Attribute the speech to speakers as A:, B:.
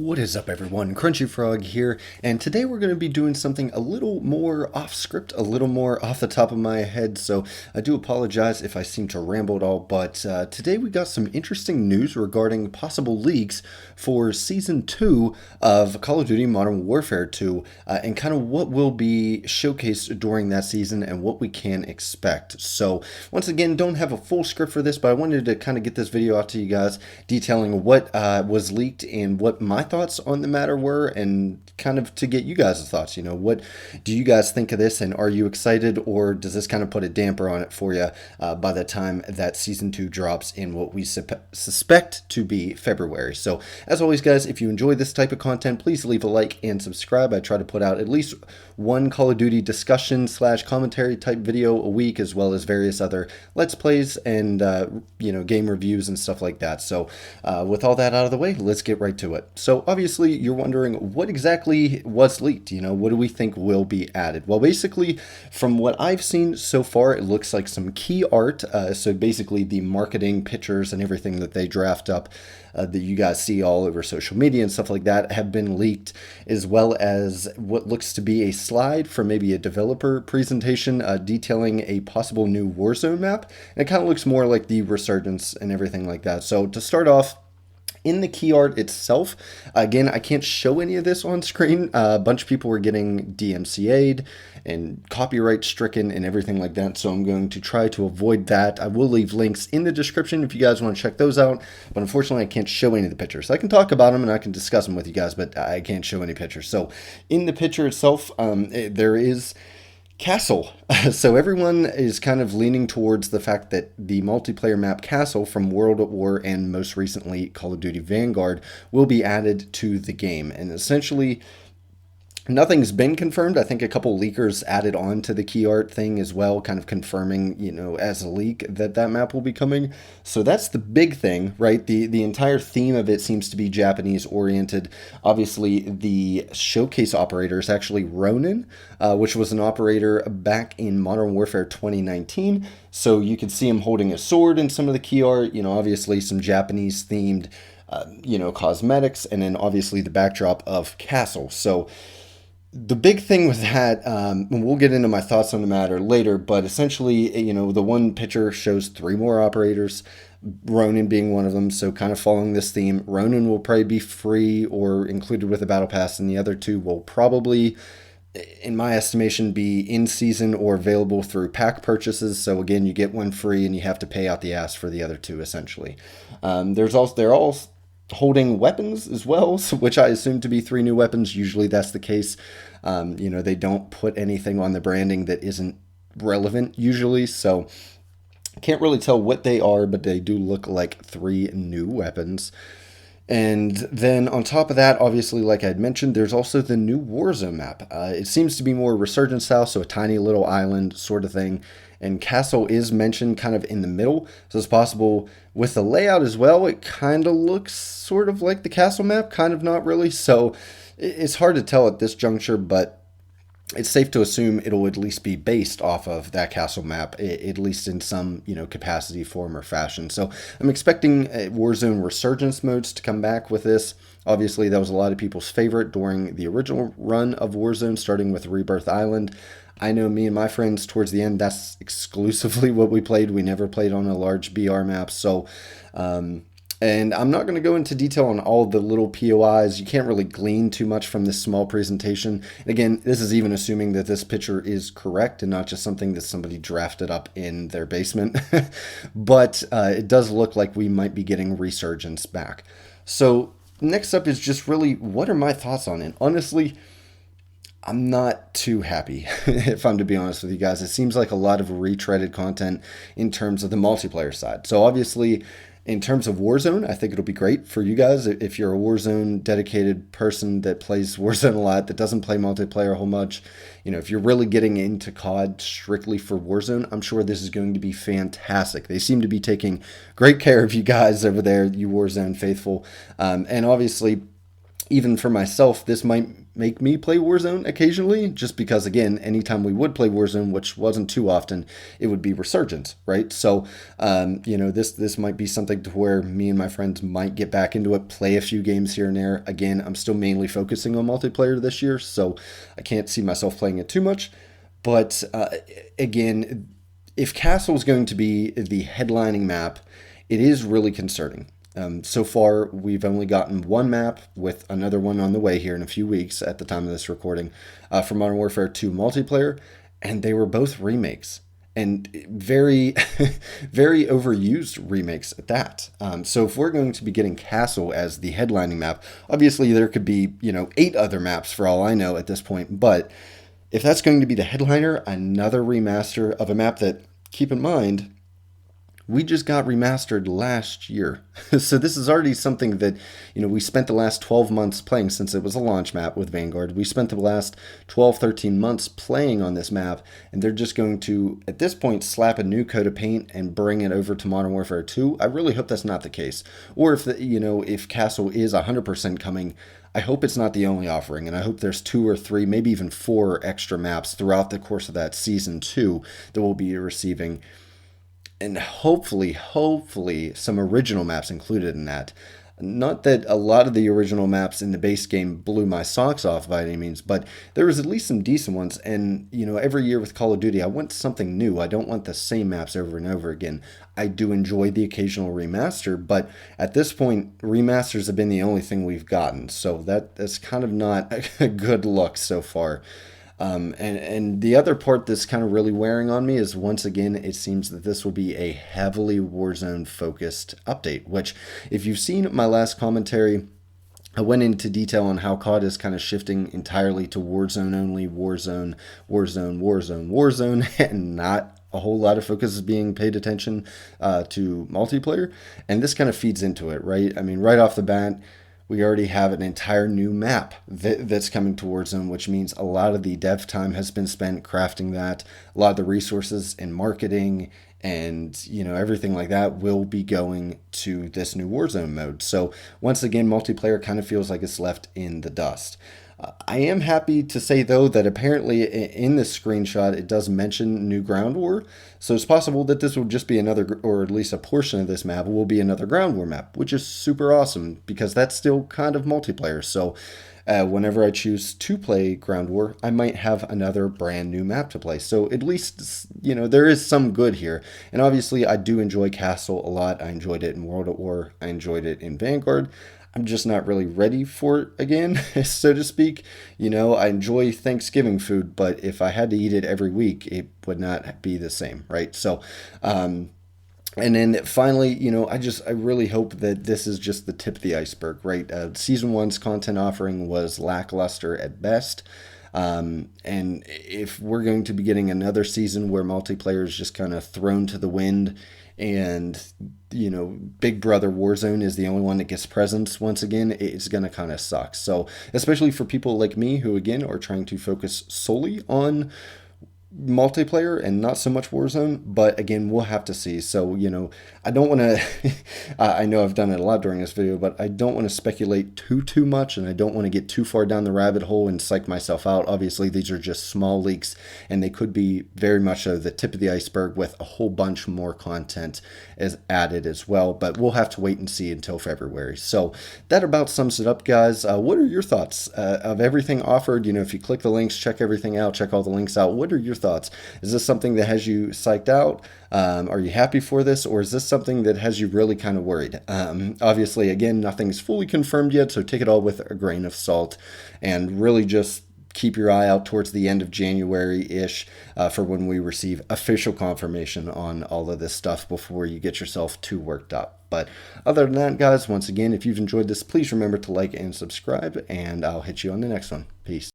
A: What is up, everyone? Crunchy Frog here, and today we're going to be doing something a little more off script, a little more off the top of my head, so I do apologize if I seem to ramble at all, but today we got some interesting news regarding possible leaks for Season 2 of Call of Duty Modern Warfare 2, and kind of what will be showcased during that season and what we can expect. So, once again, don't have a full script for this, but I wanted to kind of get this video out to you guys detailing what was leaked and what my thoughts on the matter were, and kind of to get you guys' thoughts. What do you guys think of this, and are you excited, or does this kind of put a damper on it for you by the time that Season 2 drops in what we suspect to be February? So, as always, guys, if you enjoy this type of content, please leave a like and subscribe. I try to put out at least one Call of Duty discussion / commentary type video a week, as well as various other Let's Plays and, game reviews and stuff like that. So, with all that out of the way, let's get right to it. So obviously you're wondering what exactly was leaked. What do we think will be added? Well, basically from what I've seen so far, it looks like some Keyart. So basically the marketing pictures and everything that they draft up that you guys see all over social media and stuff like that have been leaked, as well as what looks to be a slide from maybe a developer presentation detailing a possible new WarZone map. And it kind of looks more like the Resurgence and everything like that. So to start off, in the Keyart itself, again, I can't show any of this on screen. A bunch of people were getting DMCA'd and copyright stricken and everything like that, so I'm going to try to avoid that. I will leave links in the description if you guys want to check those out, but unfortunately I can't show any of the pictures. I can talk about them and I can discuss them with you guys, but I can't show any pictures. So in the picture itself, there is Castle. So everyone is kind of leaning towards the fact that the multiplayer map Castle from World at War and most recently Call of Duty Vanguard will be added to the game. And essentially, nothing's been confirmed. I think a couple leakers added on to the Keyart thing as well, kind of confirming, as a leak that map will be coming. So that's the big thing, right? The entire theme of it seems to be Japanese oriented. Obviously, the showcase operator is actually Ronin, which was an operator back in Modern Warfare 2019. So you can see him holding a sword in some of the Keyart, obviously some Japanese themed, cosmetics, and then obviously the backdrop of Castle. So the big thing with that, and we'll get into my thoughts on the matter later, but essentially, the one picture shows 3 more operators, Ronin being one of them, so kind of following this theme. Ronin will probably be free or included with the Battle Pass, and the other 2 will probably, in my estimation, be in season or available through pack purchases. So again, you get one free and you have to pay out the ass for the other 2, essentially. They're all holding weapons as well, which I assume to be 3 new weapons. Usually that's the case. They don't put anything on the branding that isn't relevant usually, so can't really tell what they are, but they do look like 3 new weapons. And then on top of that, obviously, like I'd mentioned, there's also the new WarZone map. It seems to be more Resurgence style, so a tiny little island sort of thing. And Castle is mentioned kind of in the middle, so it's possible with the layout as well. It kind of looks sort of like the Castle map, kind of not really. So it's hard to tell at this juncture, but it's safe to assume it'll at least be based off of that Castle map, at least in some, capacity, form, or fashion. So I'm expecting WarZone Resurgence modes to come back with this. Obviously, that was a lot of people's favorite during the original run of WarZone, starting with Rebirth Island. I know me and my friends towards the end, that's exclusively what we played. We never played on a large BR map. So, and I'm not going to go into detail on all the little POIs. You can't really glean too much from this small presentation. Again, this is even assuming that this picture is correct and not just something that somebody drafted up in their basement. But it does look like we might be getting Resurgence back. So next up is just really, what are my thoughts on it? Honestly, I'm not too happy, if I'm to be honest with you guys. It seems like a lot of retreaded content in terms of the multiplayer side. So obviously, in terms of Warzone, I think it'll be great for you guys. If you're a Warzone dedicated person that plays Warzone a lot, that doesn't play multiplayer a whole much, if you're really getting into COD strictly for Warzone, I'm sure this is going to be fantastic. They seem to be taking great care of you guys over there, you Warzone faithful. And obviously, even for myself, this might make me play Warzone occasionally, just because, again, anytime we would play Warzone, which wasn't too often, it would be Resurgence, right? So, this might be something to where me and my friends might get back into it, play a few games here and there. Again, I'm still mainly focusing on multiplayer this year, so I can't see myself playing it too much. But again, if Castle is going to be the headlining map, it is really concerning. So far, we've only gotten one map, with another one on the way here in a few weeks at the time of this recording, for Modern Warfare 2 multiplayer, and they were both remakes. And very, very overused remakes at that. So if we're going to be getting Castle as the headlining map, obviously there could be, 8 other maps for all I know at this point, but if that's going to be the headliner, another remaster of a map that, keep in mind, we just got remastered last year. So this is already something that, we spent the last 12 months playing since it was a launch map with Vanguard. We spent the last 12, 13 months playing on this map, and they're just going to, at this point, slap a new coat of paint and bring it over to Modern Warfare 2. I really hope that's not the case. Or if Castle is 100% coming, I hope it's not the only offering, and I hope there's 2 or 3, maybe even 4 extra maps throughout the course of that Season 2 that we'll be receiving. And hopefully some original maps included in that. Not that a lot of the original maps in the base game blew my socks off by any means, but there was at least some decent ones. And, every year with Call of Duty, I want something new. I don't want the same maps over and over again. I do enjoy the occasional remaster, but at this point, remasters have been the only thing we've gotten. So that's kind of not a good look so far. And the other part that's kind of really wearing on me is, once again, it seems that this will be a heavily Warzone focused update, which, if you've seen my last commentary, I went into detail on how COD is kind of shifting entirely to Warzone only, Warzone, and not a whole lot of focus is being paid attention to multiplayer. And this kind of feeds into it, right? I mean, right off the bat, we already have an entire new map that's coming towards them, which means a lot of the dev time has been spent crafting that. A lot of the resources and marketing and, everything like that will be going to this new Warzone mode. So once again, multiplayer kind of feels like it's left in the dust. I am happy to say, though, that apparently in this screenshot, it does mention New Ground War. So it's possible that this will just be another, or at least a portion of this map will be another Ground War map, which is super awesome because that's still kind of multiplayer. So whenever I choose to play Ground War, I might have another brand new map to play. So at least, there is some good here. And obviously, I do enjoy Castle a lot. I enjoyed it in World at War. I enjoyed it in Vanguard. I'm just not really ready for it again, so to speak. I enjoy Thanksgiving food, but if I had to eat it every week, it would not be the same, right? So, and then finally, I really hope that this is just the tip of the iceberg, right? Season 1's content offering was lackluster at best. And if we're going to be getting another season where multiplayer is just kind of thrown to the wind, and Big Brother Warzone is the only one that gets presents once again, it's going to kind of suck. So especially for people like me who, again, are trying to focus solely on multiplayer and not so much Warzone, but again, we'll have to see. So, I don't want to, I know I've done it a lot during this video, but I don't want to speculate too much, and I don't want to get too far down the rabbit hole and psych myself out. Obviously, these are just small leaks, and they could be very much the tip of the iceberg with a whole bunch more content as added as well, but we'll have to wait and see until February. So that about sums it up, guys. What are your thoughts of everything offered? If you click the links, check everything out, check all the links out. What are your thoughts? Is this something that has you psyched out? Are you happy for this, or is this something that has you really kind of worried? Obviously, again, nothing's fully confirmed yet, so take it all with a grain of salt and really just keep your eye out towards the end of January-ish for when we receive official confirmation on all of this stuff before you get yourself too worked up. But other than that, guys, once again, if you've enjoyed this, please remember to like and subscribe, and I'll hit you on the next one. Peace.